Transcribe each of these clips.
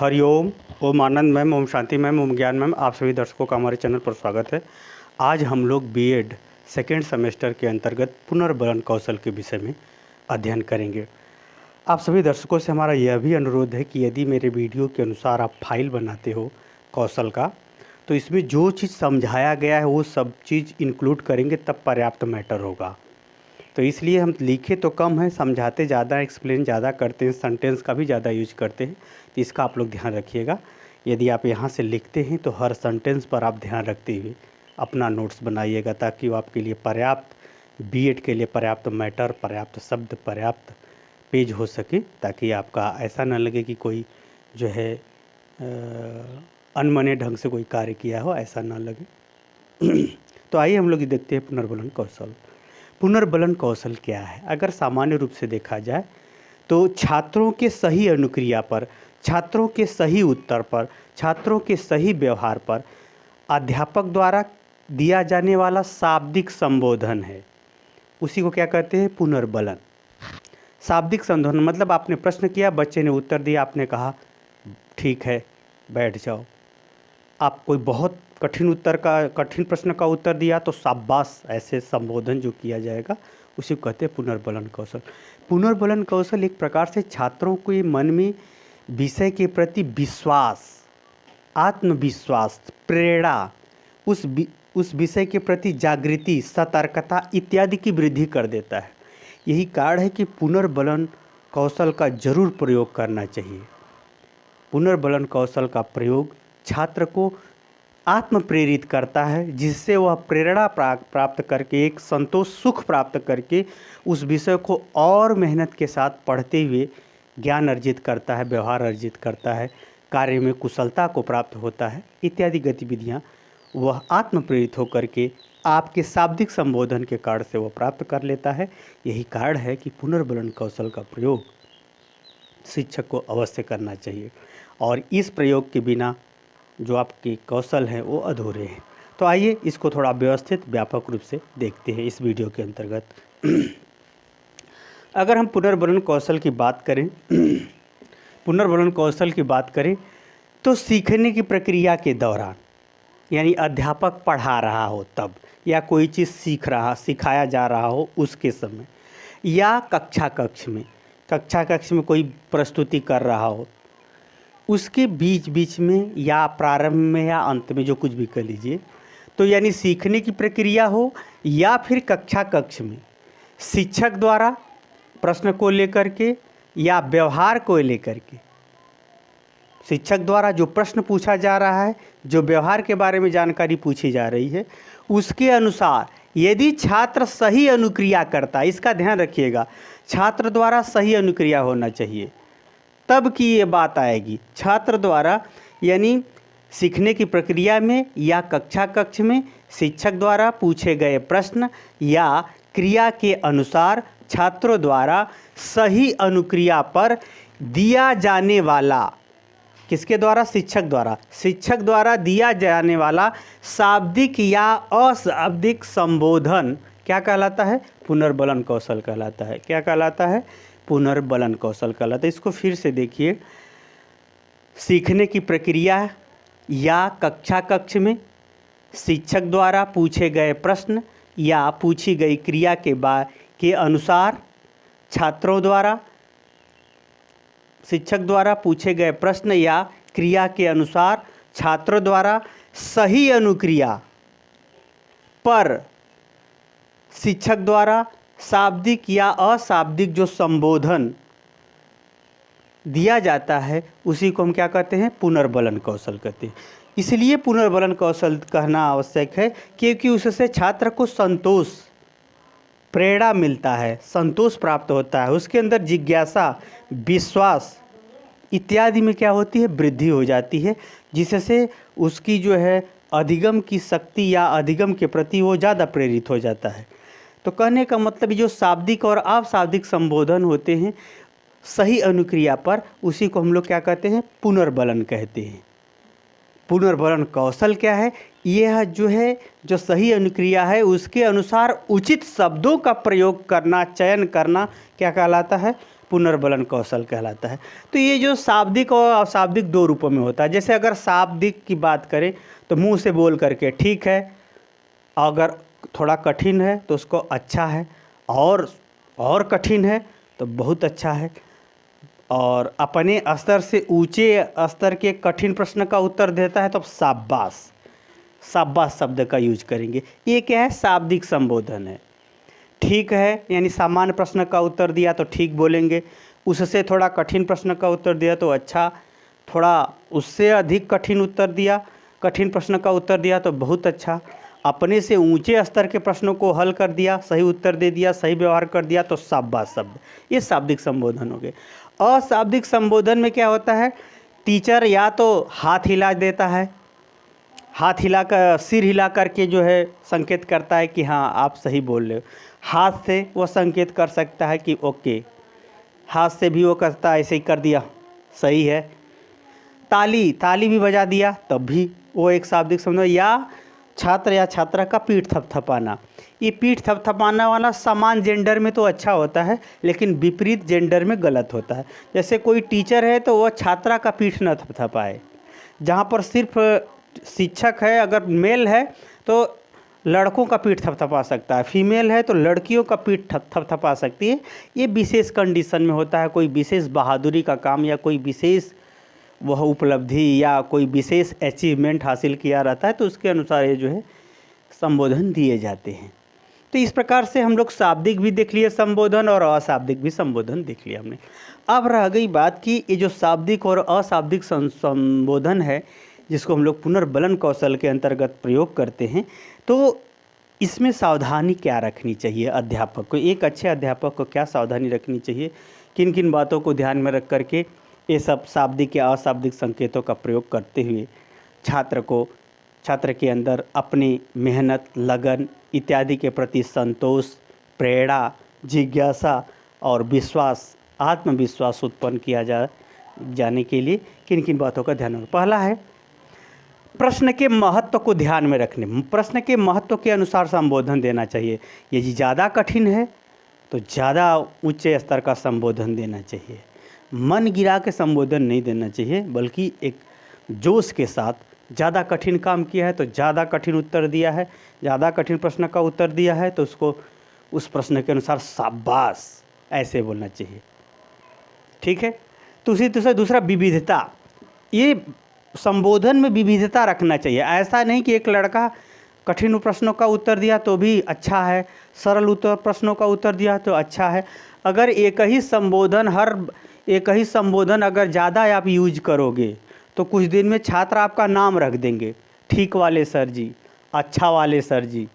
हरिओम। ओम आनंद ma'am, Om Shanti ma'am, ओम ज्ञान ma'am, आप सभी दर्शकों का हमारे चैनल पर स्वागत है। आज हम लोग बीएड सेकेंड सेमेस्टर के अंतर्गत पुनर्बलन कौशल के विषय में अध्ययन करेंगे। आप सभी दर्शकों से हमारा यह भी अनुरोध है कि यदि मेरे वीडियो के अनुसार आप फाइल बनाते हो कौशल का, तो इसमें जो चीज़ समझाया गया है वो सब चीज़ इंक्लूड करेंगे, तब पर्याप्त मैटर होगा। तो इसलिए हम लिखे तो कम है, समझाते ज़्यादा, एक्सप्लेन ज़्यादा करते हैं, सेंटेंस का भी ज़्यादा यूज करते हैं। तो इसका आप लोग ध्यान रखिएगा। यदि आप यहाँ से लिखते हैं तो हर सेंटेंस पर आप ध्यान रखते हुए अपना नोट्स बनाइएगा, ताकि वो आपके लिए पर्याप्त, बीएड के लिए पर्याप्त मैटर, पर्याप्त शब्द, पर्याप्त पेज हो सके, ताकि आपका ऐसा ना लगे कि कोई जो है अनमने ढंग से कोई कार्य किया हो, ऐसा ना लगे। तो आइए हम लोग देखते हैं पुनर्बलन कौशल। पुनर्बलन कौशल क्या है? अगर सामान्य रूप से देखा जाए तो छात्रों के सही अनुक्रिया पर, छात्रों के सही उत्तर पर, छात्रों के सही व्यवहार पर अध्यापक द्वारा दिया जाने वाला शाब्दिक संबोधन है। उसी को क्या कहते हैं? पुनर्बलन। शाब्दिक संबोधन मतलब आपने प्रश्न किया, बच्चे ने उत्तर दिया, आपने कहा ठीक है बैठ जाओ। आप कोई बहुत कठिन प्रश्न का उत्तर दिया तो शाबाश, ऐसे संबोधन जो किया जाएगा उसी को कहते हैं पुनर्बलन कौशल। पुनर्बलन कौशल एक प्रकार से छात्रों के मन में विषय के प्रति विश्वास, आत्मविश्वास, प्रेरणा, उस विषय के प्रति जागृति, सतर्कता इत्यादि की वृद्धि कर देता है। यही कारण है कि पुनर्बलन कौशल का जरूर प्रयोग करना चाहिए। पुनर्बलन कौशल का प्रयोग छात्र को आत्म प्रेरित करता है, जिससे वह प्रेरणा प्राप्त करके, एक संतोष, सुख प्राप्त करके उस विषय को और मेहनत के साथ पढ़ते हुए ज्ञान अर्जित करता है, व्यवहार अर्जित करता है, कार्य में कुशलता को प्राप्त होता है, इत्यादि गतिविधियाँ वह आत्म प्रेरित होकर के आपके शाब्दिक संबोधन के कारण से वह प्राप्त कर लेता है। यही कारण है कि पुनर्बलन कौशल का प्रयोग शिक्षक को अवश्य करना चाहिए, और इस प्रयोग के बिना जो आपके कौशल हैं वो अधूरे हैं। तो आइए इसको थोड़ा व्यवस्थित, व्यापक रूप से देखते हैं इस वीडियो के अंतर्गत। अगर हम पुनर्बलन कौशल की बात करें, पुनर्बलन कौशल की बात करें तो सीखने की प्रक्रिया के दौरान, यानी अध्यापक पढ़ा रहा हो तब, या कोई चीज़ सिखाया जा रहा हो उसके समय, या कक्षा कक्ष में कोई प्रस्तुति कर रहा हो, उसके बीच बीच में या प्रारंभ में या अंत में, जो कुछ भी कर लीजिए, तो यानी सीखने की प्रक्रिया हो या फिर कक्षा कक्ष में शिक्षक द्वारा प्रश्न को लेकर के या व्यवहार को लेकर के, शिक्षक द्वारा जो प्रश्न पूछा जा रहा है, जो व्यवहार के बारे में जानकारी पूछी जा रही है, उसके अनुसार यदि छात्र सही अनुक्रिया करता है, इसका ध्यान रखिएगा, छात्र द्वारा सही अनुक्रिया होना चाहिए, तब की ये बात आएगी। छात्र द्वारा यानी सीखने की प्रक्रिया में या कक्षा कक्ष में शिक्षक द्वारा पूछे गए प्रश्न या क्रिया के अनुसार छात्रों द्वारा सही अनुक्रिया पर दिया जाने वाला, किसके द्वारा? शिक्षक द्वारा दिया जाने वाला शाब्दिक या अशाब्दिक संबोधन क्या कहलाता है? पुनर्बलन कौशल कहलाता है। क्या कहलाता है? पुनर्बलन कौशल कहलाता है। इसको फिर से देखिए, सीखने की प्रक्रिया या कक्षा कक्ष में शिक्षक द्वारा पूछे गए प्रश्न या पूछी गई क्रिया के अनुसार छात्रों द्वारा, शिक्षक द्वारा पूछे गए प्रश्न या क्रिया के अनुसार छात्रों द्वारा सही अनुक्रिया पर शिक्षक द्वारा शाब्दिक या अशाब्दिक जो संबोधन दिया जाता है, उसी को हम क्या कहते हैं? पुनर्बलन कौशल कहते हैं। इसलिए पुनर्बलन कौशल कहना आवश्यक है, क्योंकि उससे छात्र को संतोष, प्रेरणा मिलता है, संतोष प्राप्त होता है, उसके अंदर जिज्ञासा, विश्वास इत्यादि में क्या होती है? वृद्धि हो जाती है, जिससे उसकी जो है अधिगम की शक्ति या अधिगम के प्रति वो ज़्यादा प्रेरित हो जाता है। तो कहने का मतलब जो शाब्दिक और अशाब्दिक संबोधन होते हैं सही अनुक्रिया पर, उसी को हम लोग क्या कहते हैं? पुनर्बलन कहते हैं। पुनर्बलन कौशल क्या है? यह जो है, जो सही अनुक्रिया है उसके अनुसार उचित शब्दों का प्रयोग करना, चयन करना क्या कहलाता है? पुनर्बलन कौशल कहलाता है। तो ये जो शाब्दिक और अशाब्दिक दो रूपों में होता है। जैसे अगर शाब्दिक की बात करें तो मुंह से बोल करके ठीक है, अगर थोड़ा कठिन है तो उसको अच्छा है, और कठिन है तो बहुत अच्छा है, और अपने स्तर से ऊंचे स्तर के कठिन प्रश्न का उत्तर देता है तो शाबाश, शाबाश शब्द का यूज करेंगे। ये क्या है? शाब्दिक संबोधन है। ठीक है यानी सामान्य प्रश्न का उत्तर दिया तो ठीक बोलेंगे, उससे थोड़ा कठिन प्रश्न का उत्तर दिया तो अच्छा, थोड़ा उससे अधिक कठिन उत्तर दिया, कठिन प्रश्न का उत्तर दिया तो बहुत अच्छा, अपने से ऊंचे स्तर के प्रश्नों को हल कर दिया, सही उत्तर दे दिया, सही व्यवहार कर दिया तो शाबाश शब्द। ये शाब्दिक संबोधन हो गए। अशाब्दिक संबोधन में क्या होता है? टीचर या तो हाथ हिला देता है, हाथ हिला कर, सिर हिला करके जो है संकेत करता है कि हाँ आप सही बोल रहे हो। हाथ से वो संकेत कर सकता है कि ओके, हाथ से भी वो करता है, ऐसे ही कर दिया सही है। ताली भी बजा दिया तब भी वो एक शाब्दिक संबोधन। या छात्र या छात्रा का पीठ थपथपाना, ये पीठ थपथपाना वाला समान जेंडर में तो अच्छा होता है, लेकिन विपरीत जेंडर में गलत होता है। जैसे कोई टीचर है तो वह छात्रा का पीठ न थपथपाए, जहाँ पर सिर्फ शिक्षक है अगर मेल है तो लड़कों का पीठ थपथपा सकता है, फीमेल है तो लड़कियों का पीठ थपथपा सकती है। ये विशेष कंडीशन में होता है, कोई विशेष बहादुरी का काम या कोई विशेष वह उपलब्धि या कोई विशेष अचीवमेंट हासिल किया रहता है तो उसके अनुसार ये जो है संबोधन दिए जाते हैं। तो इस प्रकार से हम लोग शाब्दिक भी देख लिए संबोधन और अशाब्दिक भी संबोधन देख लिया हमने। अब रह गई बात कि ये जो शाब्दिक और अशाब्दिक संबोधन है जिसको हम लोग पुनर्बलन कौशल के अंतर्गत प्रयोग करते हैं, तो इसमें सावधानी क्या रखनी चाहिए अध्यापक को? एक अच्छे अध्यापक को क्या सावधानी रखनी चाहिए, किन किन बातों को ध्यान में रख करके ये सब शाब्दिक या अशाब्दिक संकेतों का प्रयोग करते हुए छात्र के अंदर अपनी मेहनत, लगन इत्यादि के प्रति संतोष, प्रेरणा, जिज्ञासा और विश्वास, आत्मविश्वास उत्पन्न किया जाने के लिए किन किन बातों का ध्यान रखना? पहला है प्रश्न के महत्व को ध्यान में रखने। प्रश्न के महत्व के अनुसार संबोधन देना चाहिए। यदि ज़्यादा कठिन है तो ज़्यादा ऊंचे स्तर का संबोधन देना चाहिए। मन गिरा के संबोधन नहीं देना चाहिए, बल्कि एक जोश के साथ, ज़्यादा कठिन काम किया है तो ज़्यादा कठिन उत्तर दिया है, ज़्यादा कठिन प्रश्न का उत्तर दिया है तो उसको उस प्रश्न के अनुसार शाबाश ऐसे बोलना चाहिए। ठीक है। तो उसी तरह से दूसरा विविधता, ये संबोधन में विविधता रखना चाहिए। ऐसा नहीं कि एक लड़का कठिन प्रश्नों का उत्तर दिया तो भी अच्छा है, सरल प्रश्नों का उत्तर दिया तो अच्छा है। अगर एक ही संबोधन अगर ज़्यादा आप यूज करोगे तो कुछ दिन में छात्र आपका नाम रख देंगे, ठीक वाले सर जी, अच्छा वाले सर जी,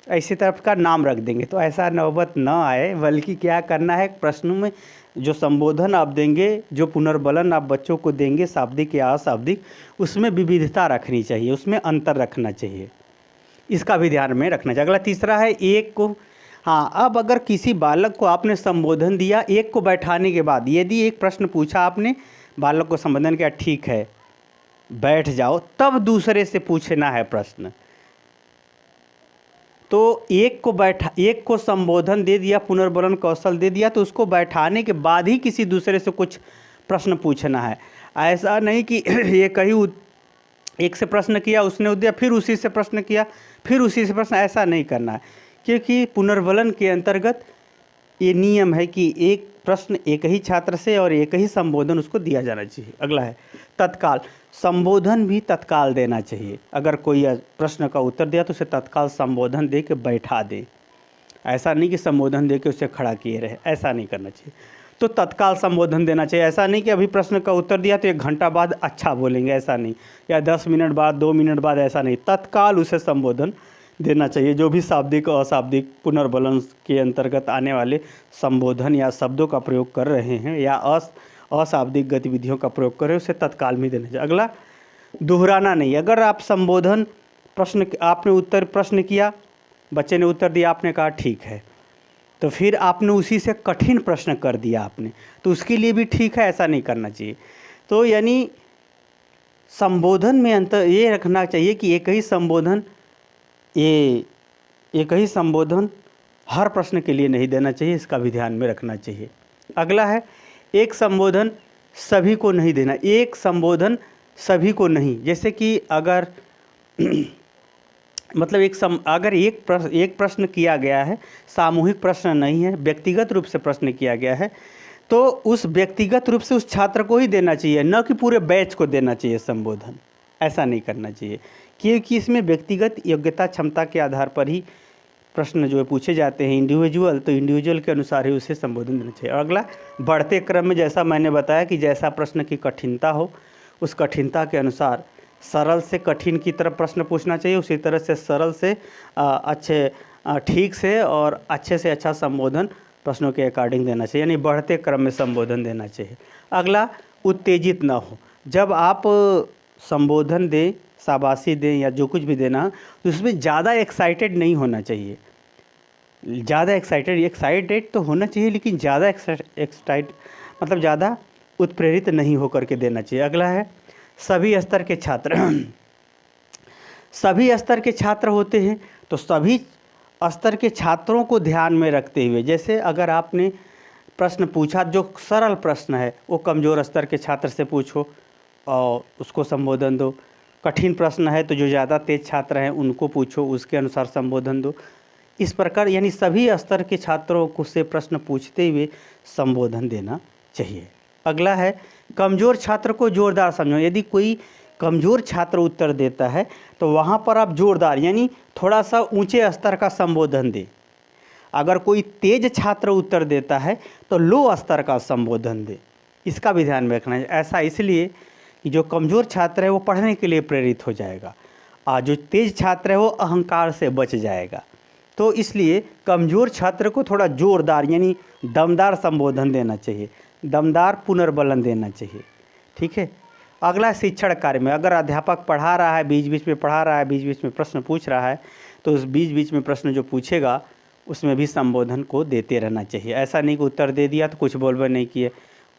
ऐसी तरफ का नाम रख देंगे। तो ऐसा नौबत ना आए, बल्कि क्या करना है, प्रश्नों में जो संबोधन आप देंगे, जो पुनर्बलन आप बच्चों को देंगे शाब्दिक या अशाब्दिक, उसमें विविधता रखनी चाहिए, उसमें अंतर रखना चाहिए। इसका भी ध्यान में रखना चाहिए। अगला तीसरा है एक को, हाँ, अब अगर किसी बालक को आपने संबोधन दिया, एक को बैठाने के बाद यदि एक प्रश्न पूछा आपने, बालक को संबोधन किया, ठीक है बैठ जाओ, तब दूसरे से पूछना है प्रश्न। तो एक को संबोधन दे दिया, पुनर्बलन कौशल दे दिया, तो उसको बैठाने के बाद ही किसी दूसरे से कुछ प्रश्न पूछना है। ऐसा नहीं कि एक से प्रश्न किया, उसने दिया, फिर उसी से प्रश्न किया, फिर उसी से प्रश्न, ऐसा नहीं करना है। क्योंकि पुनर्बलन के अंतर्गत ये नियम है कि एक प्रश्न एक ही छात्र से और एक ही संबोधन उसको दिया जाना चाहिए। अगला है तत्काल, संबोधन भी तत्काल देना चाहिए। अगर कोई प्रश्न का उत्तर दिया तो उसे तत्काल संबोधन दे के बैठा दे। ऐसा नहीं कि संबोधन दे के उसे खड़ा किए रहे, ऐसा नहीं करना चाहिए। तो तत्काल संबोधन देना चाहिए। ऐसा नहीं कि अभी प्रश्न का उत्तर दिया तो 1 घंटा बाद अच्छा बोलेंगे, ऐसा नहीं, या 10 मिनट बाद, 2 मिनट बाद, ऐसा नहीं। तत्काल उसे संबोधन देना चाहिए। जो भी शाब्दिक और अशाब्दिक पुनर्बलन के अंतर्गत आने वाले संबोधन या शब्दों का प्रयोग कर रहे हैं या अशाब्दिक गतिविधियों का प्रयोग कर रहे हैं, उसे तत्काल में देना चाहिए। अगला दोहराना नहीं। अगर आप संबोधन आपने प्रश्न किया, बच्चे ने उत्तर दिया, आपने कहा ठीक है, तो फिर आपने उसी से कठिन प्रश्न कर दिया आपने, तो उसके लिए भी ठीक है, ऐसा नहीं करना चाहिए। तो यानी संबोधन में अंतर ये रखना चाहिए कि एक ही संबोधन हर प्रश्न के लिए नहीं देना चाहिए, इसका भी ध्यान में रखना चाहिए। अगला है एक संबोधन सभी को नहीं देना। एक संबोधन सभी को नहीं, जैसे कि अगर मतलब अगर एक प्रश्न किया गया है, सामूहिक प्रश्न नहीं है, व्यक्तिगत रूप से प्रश्न किया गया है, तो उस व्यक्तिगत रूप से उस छात्र को ही देना चाहिए, न कि पूरे बैच को देना चाहिए संबोधन। ऐसा नहीं करना चाहिए, क्योंकि इसमें व्यक्तिगत योग्यता क्षमता के आधार पर ही प्रश्न जो है पूछे जाते हैं इंडिविजुअल, तो इंडिविजुअल के अनुसार ही उसे संबोधन देना चाहिए। अगला, बढ़ते क्रम में जैसा मैंने बताया कि जैसा प्रश्न की कठिनता हो उस कठिनता के अनुसार सरल से कठिन की तरफ प्रश्न पूछना चाहिए, उसी तरह से सरल से अच्छे ठीक से और अच्छे से अच्छा संबोधन प्रश्नों के अकॉर्डिंग देना चाहिए, यानी बढ़ते क्रम में संबोधन देना चाहिए। अगला, उत्तेजित ना हो। जब आप संबोधन दें, शाबाशी दें या जो कुछ भी देना, तो उसमें ज़्यादा एक्साइटेड नहीं होना चाहिए। ज़्यादा एक्साइटेड तो होना चाहिए, लेकिन ज़्यादा मतलब ज़्यादा उत्प्रेरित नहीं होकर के देना चाहिए। अगला है सभी स्तर के छात्र। सभी स्तर के छात्र होते हैं, तो सभी स्तर के छात्रों को ध्यान में रखते हुए, जैसे अगर आपने प्रश्न पूछा जो सरल प्रश्न है वो कमज़ोर स्तर के छात्र से पूछो और उसको संबोधन दो। कठिन प्रश्न है तो जो ज़्यादा तेज छात्र हैं उनको पूछो, उसके अनुसार संबोधन दो। इस प्रकार यानी सभी स्तर के छात्रों को से प्रश्न पूछते हुए संबोधन देना चाहिए। अगला है कमज़ोर छात्र को जोरदार समझो। यदि कोई कमज़ोर छात्र उत्तर देता है तो वहाँ पर आप जोरदार यानी थोड़ा सा ऊंचे स्तर का संबोधन दें। अगर कोई तेज छात्र उत्तर देता है तो लो स्तर का संबोधन दे, इसका भी ध्यान में रखना है। ऐसा इसलिए कि जो कमज़ोर छात्र है वो पढ़ने के लिए प्रेरित हो जाएगा और जो तेज छात्र है वो अहंकार से बच जाएगा। तो इसलिए कमज़ोर छात्र को थोड़ा जोरदार यानी दमदार संबोधन देना चाहिए, दमदार पुनर्बलन देना चाहिए। ठीक है। अगला शिक्षण कार्य में, अगर अध्यापक पढ़ा रहा है, बीच बीच में पढ़ा रहा है, बीच बीच में प्रश्न पूछ रहा है, तो उस बीच बीच में प्रश्न जो पूछेगा उसमें भी संबोधन को देते रहना चाहिए। ऐसा नहीं कि उत्तर दे दिया तो कुछ बोलबे नहीं किए,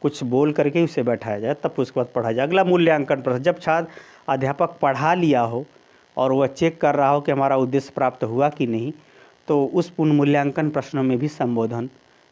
कुछ बोल करके उसे बैठाया जाए, तब उसके बाद पढ़ा जाए। अगला मूल्यांकन प्रश्न, जब छात्र अध्यापक पढ़ा लिया हो और वह चेक कर रहा हो कि हमारा उद्देश्य प्राप्त हुआ कि नहीं, तो उस मूल्यांकन प्रश्नों में भी संबोधन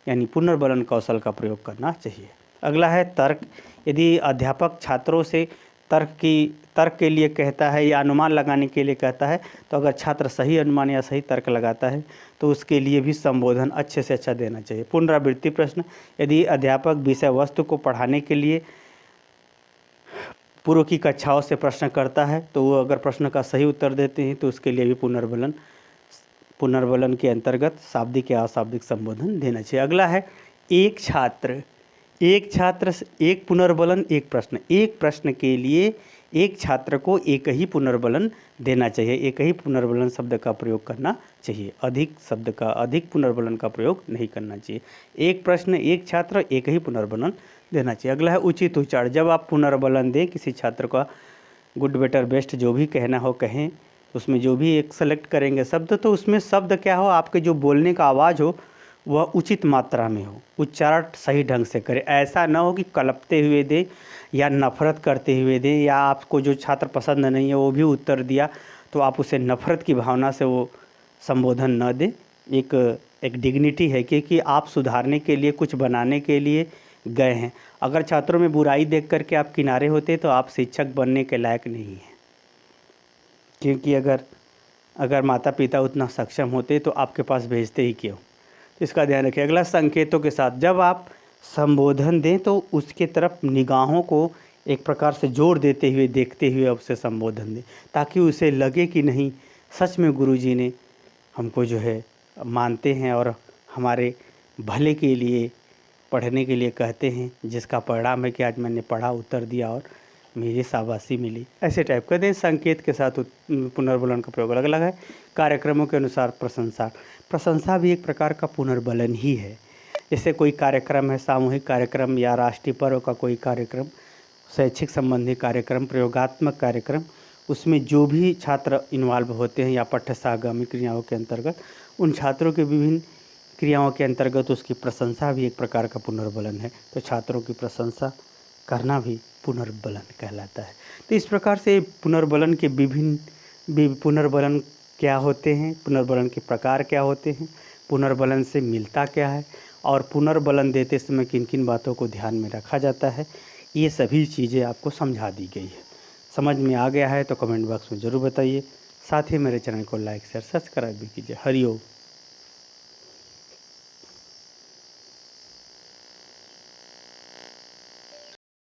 यानी पुनर्बलन कौशल का प्रयोग करना चाहिए। अगला है तर्क। यदि अध्यापक छात्रों से तर्क के लिए कहता है या अनुमान लगाने के लिए कहता है, तो अगर छात्र सही अनुमान या सही तर्क लगाता है तो उसके लिए भी संबोधन अच्छे से अच्छा देना चाहिए। पुनरावृत्ति प्रश्न, यदि अध्यापक विषय वस्तु को पढ़ाने के लिए पूर्व की कक्षाओं से प्रश्न करता है तो वो अगर प्रश्न का सही उत्तर देते हैं तो उसके लिए भी पुनर्बलन के अंतर्गत शाब्दिक या अशाब्दिक संबोधन देना चाहिए। अगला है एक छात्र एक पुनर्बलन एक प्रश्न। एक प्रश्न के लिए एक छात्र को एक ही पुनर्बलन देना चाहिए, एक ही पुनर्बलन शब्द का प्रयोग करना चाहिए, अधिक पुनर्बलन का प्रयोग नहीं करना चाहिए। एक प्रश्न एक छात्र एक ही पुनर्बलन देना चाहिए। अगला है उचित उच्चारण। जब आप पुनर्बलन दें किसी छात्र का, गुड बेटर बेस्ट जो भी कहना हो कहें, उसमें जो भी एक सेलेक्ट करेंगे शब्द, तो उसमें शब्द क्या हो, आपके जो बोलने का आवाज़ हो वह उचित मात्रा में हो, उच्चारण सही ढंग से करें। ऐसा ना हो कि कलपते हुए दे या नफ़रत करते हुए दे, या आपको जो छात्र पसंद नहीं है वो भी उत्तर दिया तो आप उसे नफ़रत की भावना से वो संबोधन न दें। एक डिग्निटी है कि आप सुधारने के लिए, कुछ बनाने के लिए गए हैं। अगर छात्रों में बुराई देख करके आप किनारे होते तो आप शिक्षक बनने के लायक नहीं हैं, क्योंकि अगर माता पिता उतना सक्षम होते तो आपके पास भेजते ही क्यों। तो इसका ध्यान रखिए। अगला संकेतों के साथ, जब आप संबोधन दें तो उसके तरफ निगाहों को एक प्रकार से जोर देते हुए देखते हुए उससे संबोधन दें, ताकि उसे लगे कि नहीं सच में गुरुजी ने हमको जो है मानते हैं और हमारे भले के लिए पढ़ने के लिए कहते हैं, जिसका परिणाम है कि आज मैंने पढ़ा, उत्तर दिया और मेरी शाबाशी मिली। ऐसे टाइप का दें। संकेत के साथ पुनर्बलन का प्रयोग अलग अलग है। कार्यक्रमों के अनुसार प्रशंसा भी एक प्रकार का पुनर्बलन ही है। जैसे कोई कार्यक्रम है, सामूहिक कार्यक्रम या राष्ट्रीय पर्व का कोई कार्यक्रम, शैक्षिक संबंधी कार्यक्रम, प्रयोगात्मक कार्यक्रम, उसमें जो भी छात्र इन्वॉल्व होते हैं या पाठ्यसागामी क्रियाओं के अंतर्गत, उन छात्रों के विभिन्न क्रियाओं के अंतर्गत उसकी प्रशंसा भी एक प्रकार का पुनर्बलन है। तो छात्रों की प्रशंसा करना भी पुनर्बलन कहलाता है। तो इस प्रकार से पुनर्बलन के पुनर्बलन क्या होते हैं, पुनर्बलन के प्रकार क्या होते हैं, पुनर्बलन से मिलता क्या है और पुनर्बलन देते समय किन किन बातों को ध्यान में रखा जाता है, ये सभी चीज़ें आपको समझा दी गई है। समझ में आ गया है तो कमेंट बॉक्स में ज़रूर बताइए। साथ ही मेरे चैनल को लाइक शेयर सब्सक्राइब भी कीजिए। हरि ओम।